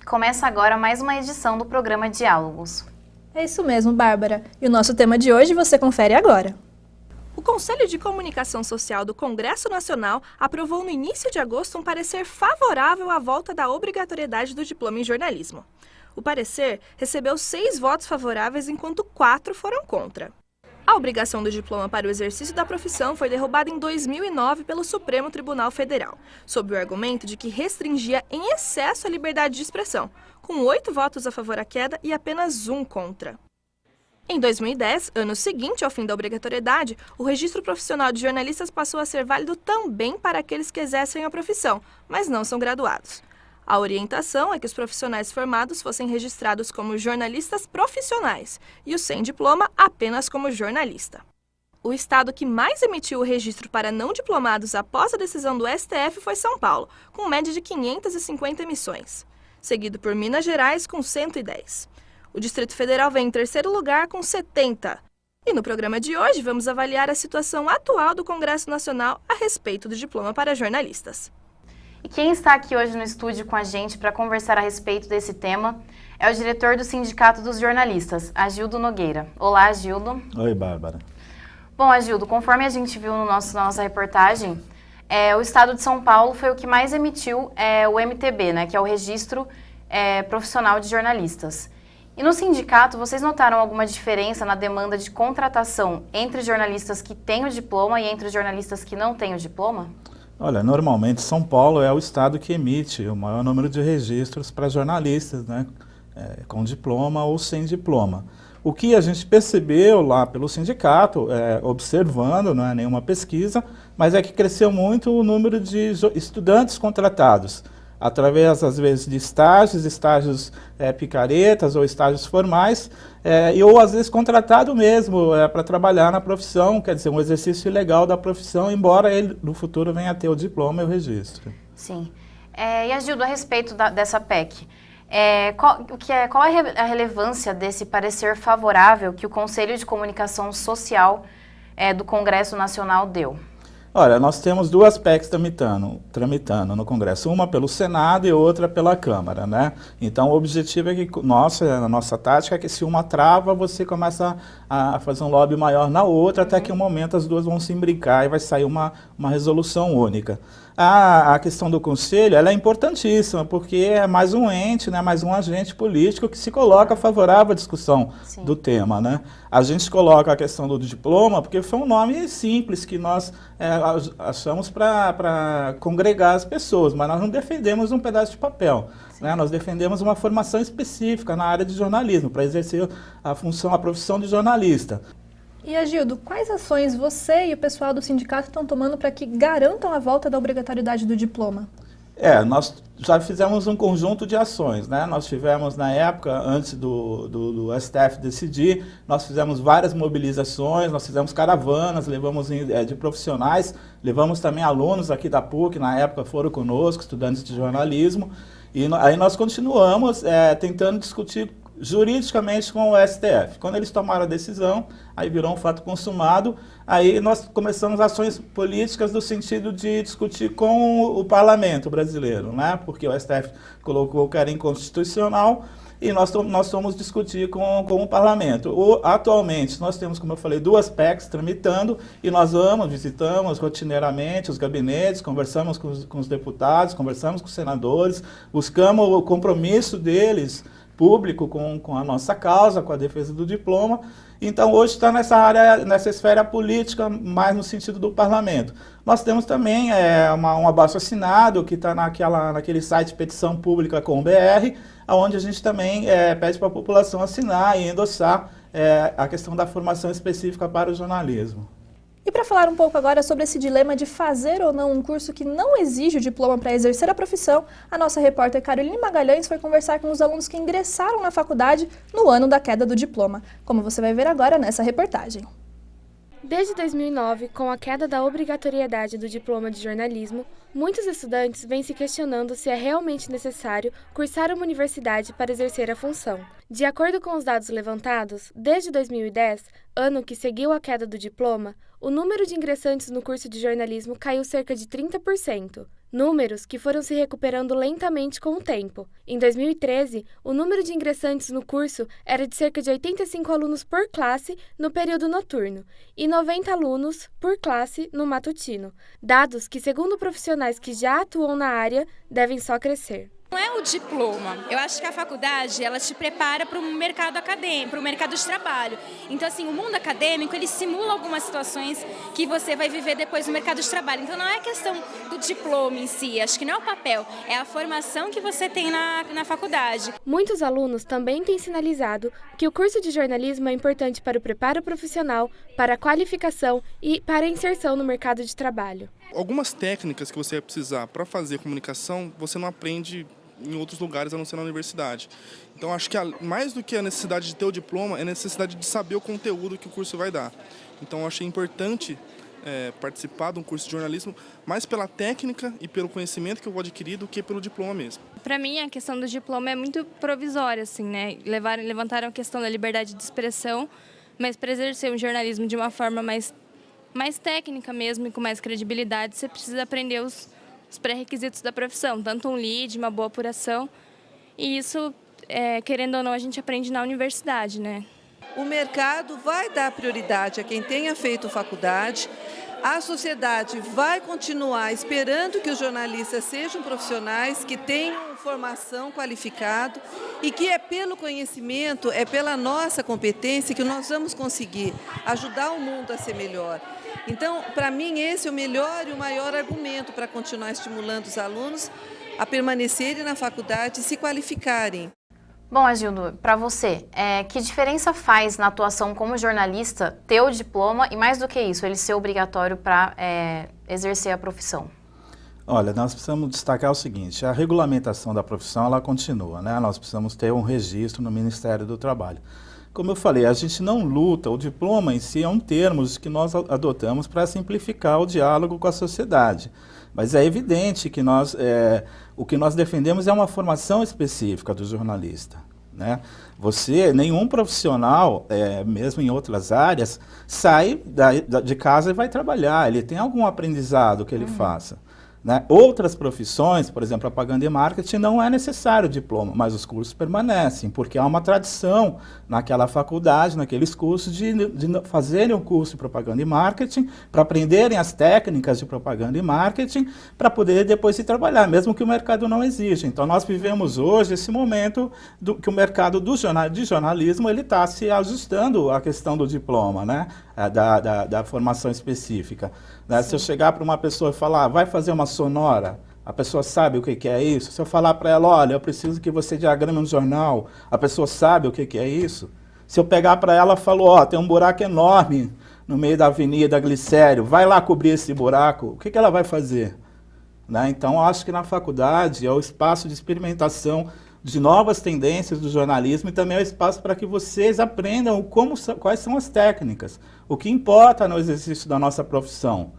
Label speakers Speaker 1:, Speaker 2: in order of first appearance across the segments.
Speaker 1: Começa agora mais uma edição do programa Diálogos.
Speaker 2: É isso mesmo, Bárbara. E o nosso tema de hoje você confere agora.
Speaker 3: O Conselho de Comunicação Social do Congresso Nacional aprovou no início de agosto um parecer favorável à volta da obrigatoriedade do diploma em jornalismo. O parecer recebeu 6 votos favoráveis, enquanto 4 foram contra. A obrigação do diploma para o exercício da profissão foi derrubada em 2009 pelo Supremo Tribunal Federal, sob o argumento de que restringia em excesso a liberdade de expressão, com 8 votos a favor à queda e apenas 1 contra. Em 2010, ano seguinte ao fim da obrigatoriedade, o registro profissional de jornalistas passou a ser válido também para aqueles que exercem a profissão, mas não são graduados. A orientação é que os profissionais formados fossem registrados como jornalistas profissionais e os sem diploma apenas como jornalista. O estado que mais emitiu o registro para não diplomados após a decisão do STF foi São Paulo, com média de 550 emissões, seguido por Minas Gerais com 110. O Distrito Federal vem em terceiro lugar com 70. E no programa de hoje vamos avaliar a situação atual do Congresso Nacional a respeito do diploma para jornalistas.
Speaker 1: E quem está aqui hoje no estúdio com a gente para conversar a respeito desse tema é o diretor do Sindicato dos Jornalistas, Agildo Nogueira. Olá, Agildo.
Speaker 4: Oi, Bárbara.
Speaker 1: Bom, Agildo, conforme a gente viu na nossa reportagem, o estado de São Paulo foi o que mais emitiu o MTB, né, que é o Registro Profissional de Jornalistas. E no sindicato, vocês notaram alguma diferença na demanda de contratação entre jornalistas que têm o diploma e entre os jornalistas que não têm o diploma?
Speaker 4: Olha, normalmente São Paulo é o estado que emite o maior número de registros para jornalistas, né, com diploma ou sem diploma. O que a gente percebeu lá pelo sindicato, observando, não é nenhuma pesquisa, mas é que cresceu muito o número de estudantes contratados, através, às vezes, de estágios picaretas ou estágios formais, ou às vezes contratado mesmo para trabalhar na profissão, quer dizer, um exercício legal da profissão, embora ele no futuro venha a ter o diploma e o registro.
Speaker 1: Sim. E Agildo, a respeito dessa PEC, qual é a relevância desse parecer favorável que o Conselho de Comunicação Social do Congresso Nacional deu?
Speaker 4: Olha, nós temos 2 PECs tramitando no Congresso, uma pelo Senado e outra pela Câmara, né? Então, o objetivo é que, a nossa tática é que se uma trava, você começa a fazer um lobby maior na outra, até que um momento as duas vão se imbricar e vai sair uma resolução única. A questão do Conselho, ela é importantíssima, porque é mais um ente, né, mais um agente político que se coloca favorável à discussão
Speaker 1: Sim.
Speaker 4: do tema, né? A gente coloca a questão do diploma, porque foi um nome simples que nós achamos para congregar as pessoas, mas nós não defendemos um pedaço de papel, né? Nós defendemos uma formação específica na área de jornalismo, para exercer a profissão de jornalista.
Speaker 2: E Agildo, quais ações você e o pessoal do sindicato estão tomando para que garantam a volta da obrigatoriedade do diploma?
Speaker 4: Nós já fizemos um conjunto de ações, né? Nós tivemos, na época, antes do STF decidir, nós fizemos várias mobilizações, nós fizemos caravanas, levamos de profissionais, levamos também alunos aqui da PUC, na época foram conosco, estudantes de jornalismo, e aí nós continuamos tentando discutir juridicamente com o STF. Quando eles tomaram a decisão, aí virou um fato consumado, aí nós começamos ações políticas no sentido de discutir com o parlamento brasileiro, né? Porque o STF colocou que era inconstitucional e nós fomos discutir com o parlamento. Atualmente, nós temos, como eu falei, 2 PECs tramitando e nós visitamos rotineiramente os gabinetes, conversamos com os deputados, conversamos com os senadores, buscamos o compromisso deles público com a nossa causa, com a defesa do diploma. Então, hoje está nessa área, nessa esfera política, mais no sentido do parlamento. Nós temos também um abaixo-assinado que está naquele site Petição Pública com BR, onde a gente também pede para a população assinar e endossar a questão da formação específica para o jornalismo.
Speaker 2: E para falar um pouco agora sobre esse dilema de fazer ou não um curso que não exige o diploma para exercer a profissão, a nossa repórter Caroline Magalhães foi conversar com os alunos que ingressaram na faculdade no ano da queda do diploma, como você vai ver agora nessa reportagem.
Speaker 5: Desde 2009, com a queda da obrigatoriedade do diploma de jornalismo, muitos estudantes vêm se questionando se é realmente necessário cursar uma universidade para exercer a função. De acordo com os dados levantados, desde 2010, ano que seguiu a queda do diploma, o número de ingressantes no curso de jornalismo caiu cerca de 30%. Números que foram se recuperando lentamente com o tempo. Em 2013, o número de ingressantes no curso era de cerca de 85 alunos por classe no período noturno e 90 alunos por classe no matutino. Dados que, segundo profissionais que já atuam na área, devem só crescer.
Speaker 6: Não é o diploma. Eu acho que a faculdade, ela te prepara para o mercado acadêmico, para o mercado de trabalho. Então, assim, o mundo acadêmico, ele simula algumas situações que você vai viver depois no mercado de trabalho. Então, não é questão do diploma em si, acho que não é o papel, é a formação que você tem na faculdade.
Speaker 5: Muitos alunos também têm sinalizado que o curso de jornalismo é importante para o preparo profissional, para a qualificação e para a inserção no mercado de trabalho.
Speaker 7: Algumas técnicas que você vai precisar para fazer comunicação, você não aprende em outros lugares, a não ser na universidade. Então, acho que mais do que a necessidade de ter o diploma, é a necessidade de saber o conteúdo que o curso vai dar. Então, eu achei importante participar de um curso de jornalismo mais pela técnica e pelo conhecimento que eu vou adquirir do que pelo diploma mesmo.
Speaker 8: Para mim, a questão do diploma é muito provisória, assim, né? Levantaram a questão da liberdade de expressão, mas para exercer um jornalismo de uma forma mais técnica mesmo e com mais credibilidade, você precisa aprender os pré-requisitos da profissão, tanto um lead, uma boa apuração, e isso, querendo ou não, a gente aprende na universidade, né?
Speaker 9: O mercado vai dar prioridade a quem tenha feito faculdade, a sociedade vai continuar esperando que os jornalistas sejam profissionais, que tenham formação qualificada e que é pelo conhecimento, é pela nossa competência que nós vamos conseguir ajudar o mundo a ser melhor. Então, para mim, esse é o melhor e o maior argumento para continuar estimulando os alunos a permanecerem na faculdade e se qualificarem.
Speaker 1: Bom, Agildo, para você, que diferença faz na atuação como jornalista ter o diploma e, mais do que isso, ele ser obrigatório para exercer a profissão?
Speaker 4: Olha, nós precisamos destacar o seguinte, a regulamentação da profissão, ela continua, né? Nós precisamos ter um registro no Ministério do Trabalho. Como eu falei, a gente não luta, o diploma em si é um termo que nós adotamos para simplificar o diálogo com a sociedade. Mas é evidente que o que nós defendemos é uma formação específica do jornalista, né? Nenhum profissional, mesmo em outras áreas, sai de casa e vai trabalhar, ele tem algum aprendizado que ele faça. Né? Outras profissões, por exemplo, propaganda e marketing, não é necessário diploma, mas os cursos permanecem, porque há uma tradição naquela faculdade, naqueles cursos, de fazerem um curso de propaganda e marketing, para aprenderem as técnicas de propaganda e marketing, para poder depois se trabalhar, mesmo que o mercado não exija. Então, nós vivemos hoje esse momento que o mercado de jornalismo está se ajustando à questão do diploma, né? Da formação específica. Né? Se eu chegar para uma pessoa e falar, vai fazer uma sonora, a pessoa sabe o que é isso. Se eu falar para ela, olha, eu preciso que você diagrame um jornal, a pessoa sabe o que é isso. Se eu pegar para ela e falo, ó, tem um buraco enorme no meio da Avenida Glicério, vai lá cobrir esse buraco, o que ela vai fazer? Né? Então, eu acho que na faculdade é o espaço de experimentação de novas tendências do jornalismo e também é o espaço para que vocês aprendam quais são as técnicas, o que importa no exercício da nossa profissão.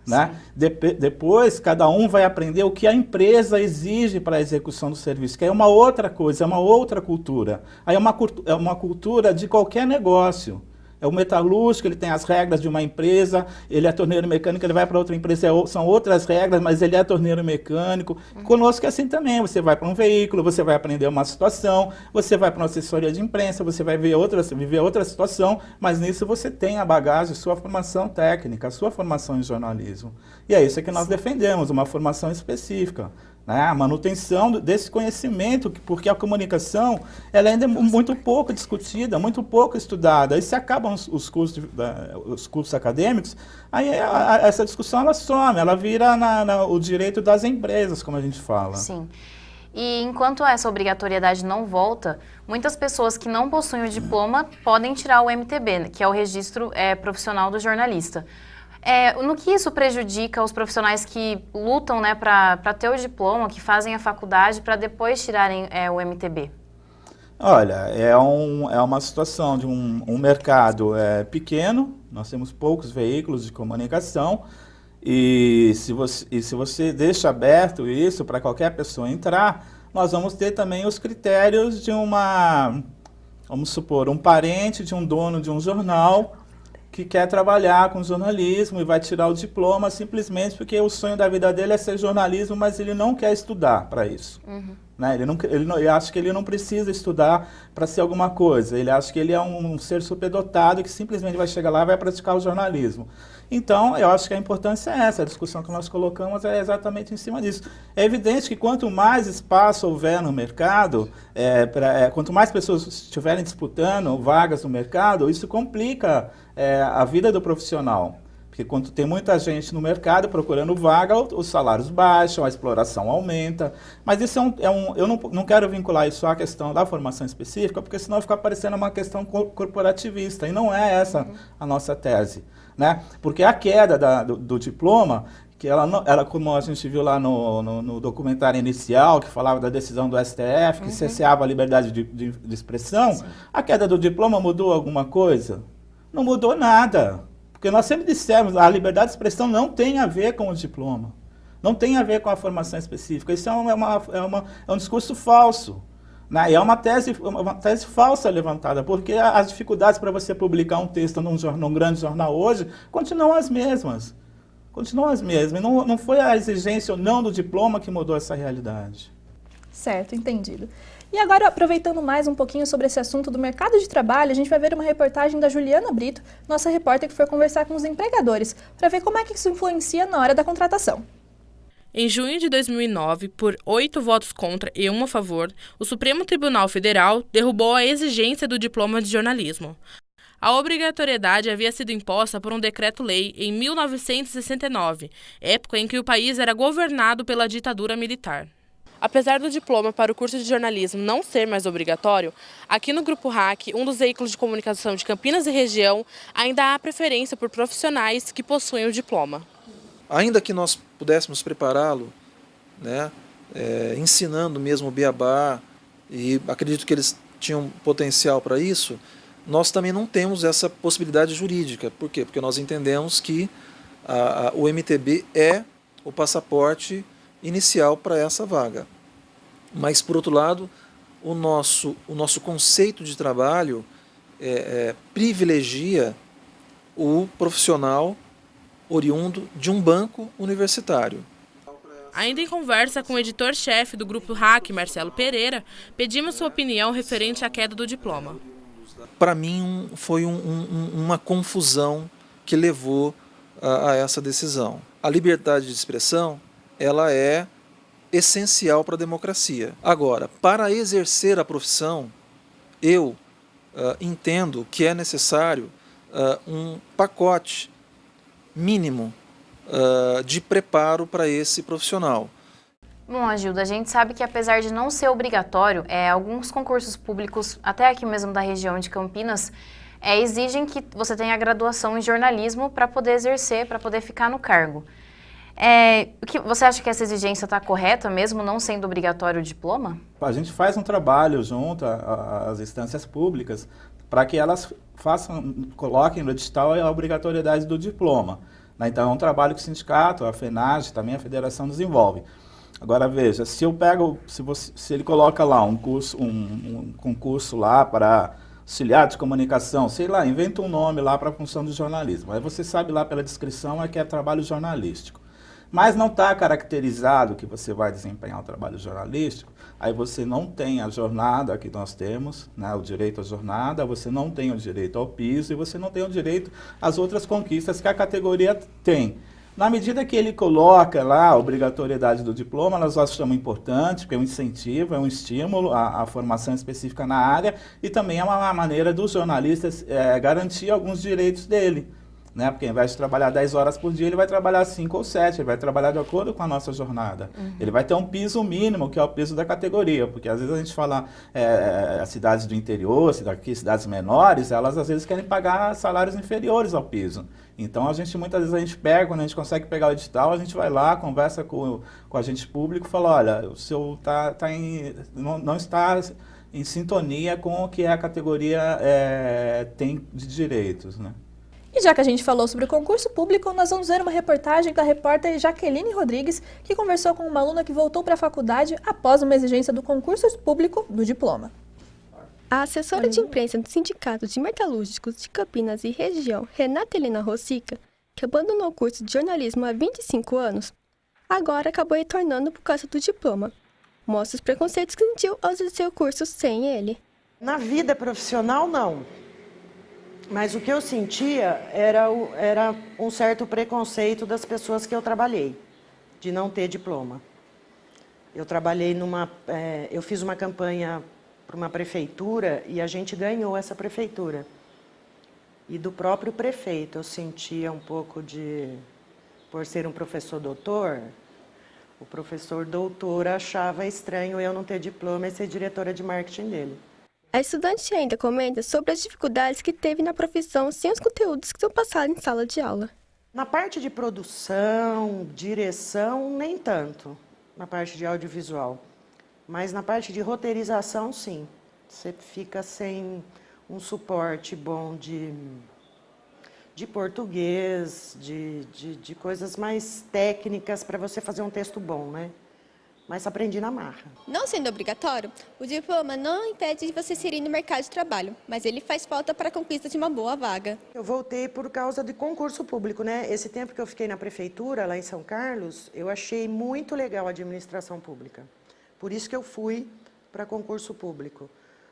Speaker 4: Né? Depois, cada um vai aprender o que a empresa exige para a execução do serviço, que é uma outra coisa, é uma outra cultura. Aí é uma cultura de qualquer negócio. É o metalúrgico, ele tem as regras de uma empresa, ele é torneiro mecânico, ele vai para outra empresa, são outras regras, mas ele é torneiro mecânico. Conosco é assim também, você vai para um veículo, você vai aprender uma situação, você vai para uma assessoria de imprensa, você vai viver outra situação, mas nisso você tem a bagagem, sua formação técnica, a sua formação em jornalismo. E é isso que nós defendemos, uma formação específica. Né? A manutenção desse conhecimento, porque a comunicação ela ainda é muito pouco discutida, muito pouco estudada. Aí se acabam os cursos acadêmicos, aí essa discussão ela some, ela vira o direito das empresas, como a gente fala.
Speaker 1: Sim. E enquanto essa obrigatoriedade não volta, muitas pessoas que não possuem o diploma podem tirar o MTB, que é o Registro Profissional do Jornalista. No que isso prejudica os profissionais que lutam, né, para ter o diploma, que fazem a faculdade para depois tirarem o MTB?
Speaker 4: Olha, é uma situação de um mercado pequeno, nós temos poucos veículos de comunicação e se você deixa aberto isso para qualquer pessoa entrar, nós vamos ter também os critérios de vamos supor, um parente de um dono de um jornal que quer trabalhar com jornalismo e vai tirar o diploma simplesmente porque o sonho da vida dele é ser jornalismo, mas ele não quer estudar para isso. Né? Ele acha que ele não precisa estudar para ser alguma coisa. Ele acha que ele é um ser superdotado que simplesmente vai chegar lá e vai praticar o jornalismo. Então, eu acho que a importância é essa. A discussão que nós colocamos é exatamente em cima disso. É evidente que quanto mais espaço houver no mercado, quanto mais pessoas estiverem disputando vagas no mercado, isso complica a vida do profissional. Porque quando tem muita gente no mercado procurando vaga, os salários baixam, a exploração aumenta. Mas isso eu não quero vincular isso à questão da formação específica, porque senão fica parecendo uma questão corporativista, e não é essa a nossa tese. Né? Porque a queda do diploma, que ela, como a gente viu lá no documentário inicial, que falava da decisão do STF, que cerceava a liberdade de expressão, a queda do diploma mudou alguma coisa? Não mudou nada. Porque nós sempre dissemos, a liberdade de expressão não tem a ver com o diploma, não tem a ver com a formação específica. Isso é um discurso falso, né? E é uma tese falsa levantada, porque as dificuldades para você publicar um texto num grande jornal hoje continuam as mesmas. Continuam as mesmas. E não foi a exigência ou não do diploma que mudou essa realidade.
Speaker 2: Certo, entendido. E agora, aproveitando mais um pouquinho sobre esse assunto do mercado de trabalho, a gente vai ver uma reportagem da Juliana Brito, nossa repórter que foi conversar com os empregadores, para ver como é que isso influencia na hora da contratação.
Speaker 10: Em junho de 2009, por 8 votos contra e 1 a favor, o Supremo Tribunal Federal derrubou a exigência do diploma de jornalismo. A obrigatoriedade havia sido imposta por um decreto-lei em 1969, época em que o país era governado pela ditadura militar. Apesar do diploma para o curso de jornalismo não ser mais obrigatório, aqui no Grupo RAC, um dos veículos de comunicação de Campinas e região, ainda há preferência por profissionais que possuem o diploma.
Speaker 11: Ainda que nós pudéssemos prepará-lo, né, ensinando mesmo o beabá, e acredito que eles tinham potencial para isso, nós também não temos essa possibilidade jurídica. Por quê? Porque nós entendemos que o MTB é o passaporte inicial para essa vaga. Mas, por outro lado, o nosso conceito de trabalho privilegia o profissional oriundo de um banco universitário.
Speaker 10: Ainda em conversa com o editor-chefe do Grupo RAC, Marcelo Pereira, pedimos sua opinião referente à queda do diploma.
Speaker 11: Para mim, foi uma confusão que levou a essa decisão. A liberdade de expressão, ela é essencial para a democracia. Agora, para exercer a profissão, eu entendo que é necessário um pacote mínimo de preparo para esse profissional.
Speaker 1: Bom, Agildo, a gente sabe que apesar de não ser obrigatório, alguns concursos públicos, até aqui mesmo da região de Campinas, exigem que você tenha graduação em jornalismo para poder exercer, para poder ficar no cargo. Você acha que essa exigência está correta mesmo, não sendo obrigatório o diploma?
Speaker 4: A gente faz um trabalho junto às instâncias públicas para que elas coloquem no edital a obrigatoriedade do diploma. Né? Então é um trabalho que o sindicato, a FENAGE, também a federação desenvolve. Agora veja, se ele coloca lá um concurso lá para auxiliar de comunicação, sei lá, inventa um nome lá para a função do jornalismo. Aí você sabe lá pela descrição que é trabalho jornalístico. Mas não está caracterizado que você vai desempenhar o trabalho jornalístico, aí você não tem a jornada que nós temos, né, o direito à jornada, você não tem o direito ao piso e você não tem o direito às outras conquistas que a categoria tem. Na medida que ele coloca lá a obrigatoriedade do diploma, nós achamos importante, porque é um incentivo, é um estímulo à formação específica na área e também é uma maneira dos jornalistas garantir alguns direitos dele. Né? Porque ao invés de trabalhar 10 horas por dia, ele vai trabalhar 5 ou 7, ele vai trabalhar de acordo com a nossa jornada. Ele vai ter um piso mínimo, que é o piso da categoria, porque às vezes a gente fala as cidades do interior, cidades menores, elas às vezes querem pagar salários inferiores ao piso. Então muitas vezes a gente pega, quando a gente consegue pegar o edital, a gente vai lá, conversa com o agente público e fala, olha, o seu não está em sintonia com o que a categoria tem de direitos, né?
Speaker 2: E já que a gente falou sobre o concurso público, nós vamos ver uma reportagem da repórter Jaqueline Rodrigues, que conversou com uma aluna que voltou para a faculdade após uma exigência do concurso público do diploma.
Speaker 12: A assessora de imprensa do Sindicato de Metalúrgicos de Campinas e Região, Renata Helena Rossica, que abandonou o curso de jornalismo há 25 anos, agora acabou retornando por causa do diploma. Mostra os preconceitos que sentiu ao exercer o curso sem ele.
Speaker 13: Na vida profissional, não. Mas o que eu sentia era um certo preconceito das pessoas que eu trabalhei, de não ter diploma. Eu trabalhei eu fiz uma campanha para uma prefeitura e a gente ganhou essa prefeitura. E do próprio prefeito eu sentia um pouco por ser um professor doutor, o professor doutor achava estranho eu não ter diploma e ser diretora de marketing dele.
Speaker 12: A estudante ainda comenta sobre as dificuldades que teve na profissão sem os conteúdos que são passados em sala de aula.
Speaker 13: Na parte de produção, direção, nem tanto, na parte de audiovisual. Mas na parte de roteirização, sim. Você fica sem um suporte bom de português, de coisas mais técnicas para você fazer um texto bom, né? Mas aprendi na marra.
Speaker 12: Não sendo obrigatório, o diploma não impede de você inserir no mercado de trabalho, mas ele faz falta para a conquista de uma boa vaga.
Speaker 13: Eu voltei por causa de concurso público, né? Esse tempo que eu fiquei na prefeitura, lá em São Carlos, eu achei muito legal a administração pública. Por isso que eu fui para concurso público.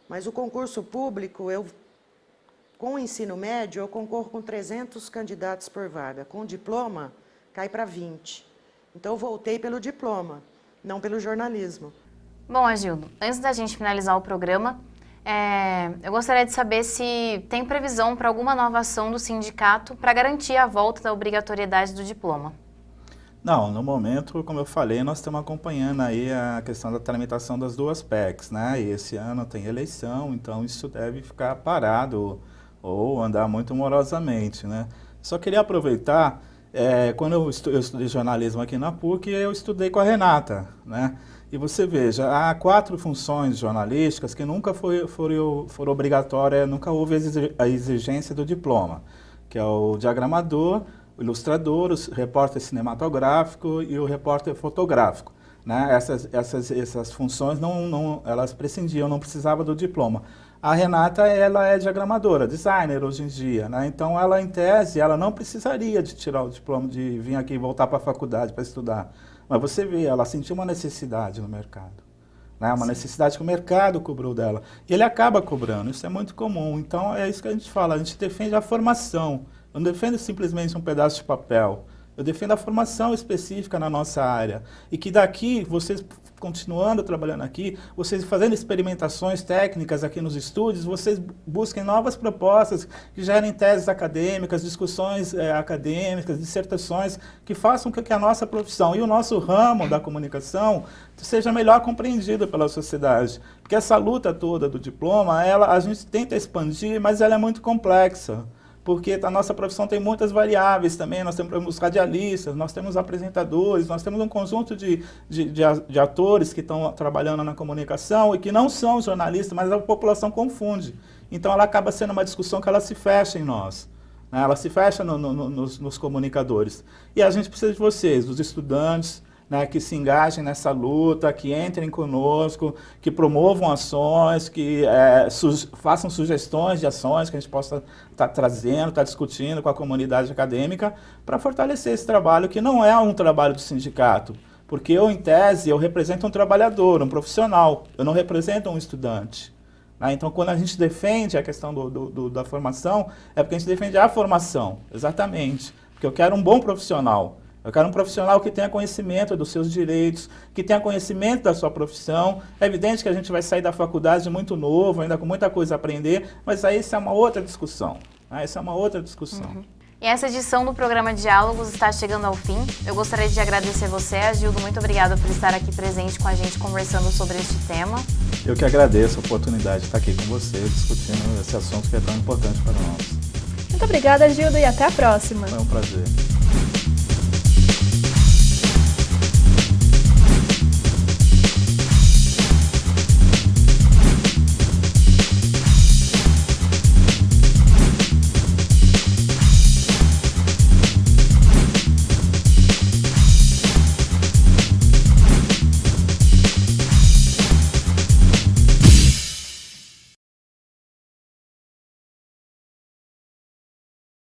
Speaker 13: Mas o concurso público, com o ensino médio, eu concorro com 300 candidatos por vaga. Com o diploma, cai para 20. Então, eu voltei pelo diploma, não pelo jornalismo.
Speaker 1: Bom, Agildo, antes da gente finalizar o programa, eu gostaria de saber se tem previsão para alguma nova ação do sindicato para garantir a volta da obrigatoriedade do diploma.
Speaker 4: Não, no momento, como eu falei, nós estamos acompanhando aí a questão da tramitação das duas PECs, né? E esse ano tem eleição, então isso deve ficar parado ou andar muito morosamente, né? Só queria aproveitar, quando eu estudei jornalismo aqui na PUC, eu estudei com a Renata, né? E você veja, há 4 funções jornalísticas que nunca foram obrigatórias, nunca houve a exigência do diploma, que é o diagramador, o ilustrador, o repórter cinematográfico e o repórter fotográfico, né? Essas funções elas prescindiam, não precisavam do diploma. A Renata, ela é diagramadora, designer hoje em dia, né? Então ela, em tese, ela não precisaria de tirar o diploma, de vir aqui e voltar para a faculdade para estudar. Mas você vê, ela sentiu uma necessidade no mercado, né? Uma necessidade que o mercado cobrou dela. E ele acaba cobrando, isso é muito comum. Então é isso que a gente fala, a gente defende a formação. Eu não defendo simplesmente um pedaço de papel. Eu defendo a formação específica na nossa área. E que daqui, vocês continuando trabalhando aqui, vocês fazendo experimentações técnicas aqui nos estúdios, vocês busquem novas propostas que gerem teses acadêmicas, discussões acadêmicas, dissertações, que façam com que a nossa profissão e o nosso ramo da comunicação seja melhor compreendido pela sociedade. Porque essa luta toda do diploma, a gente tenta expandir, mas ela é muito complexa. Porque a nossa profissão tem muitas variáveis também, nós temos radialistas, nós temos apresentadores, nós temos um conjunto de atores que estão trabalhando na comunicação e que não são jornalistas, mas a população confunde. Então ela acaba sendo uma discussão que ela se fecha em nós, né? Ela se fecha nos comunicadores. E a gente precisa de vocês, dos estudantes, né, que se engajem nessa luta, que entrem conosco, que promovam ações, que façam sugestões de ações que a gente possa estar trazendo, estar discutindo com a comunidade acadêmica para fortalecer esse trabalho, que não é um trabalho do sindicato, porque eu, em tese, eu represento um trabalhador, um profissional, eu não represento um estudante. Né? Então, quando a gente defende a questão da formação, é porque a gente defende a formação, exatamente, porque eu quero um bom profissional. Eu quero um profissional que tenha conhecimento dos seus direitos, que tenha conhecimento da sua profissão. É evidente que a gente vai sair da faculdade muito novo, ainda com muita coisa a aprender, mas aí isso é uma outra discussão. Né? Isso é uma outra discussão.
Speaker 1: Uhum. E essa edição do programa Diálogos está chegando ao fim. Eu gostaria de agradecer você, Agildo. Muito obrigada por estar aqui presente com a gente, conversando sobre este tema.
Speaker 4: Eu que agradeço a oportunidade de estar aqui com você, discutindo esse assunto que é tão importante para nós.
Speaker 2: Muito obrigada, Agildo, e até a próxima.
Speaker 4: Foi um prazer.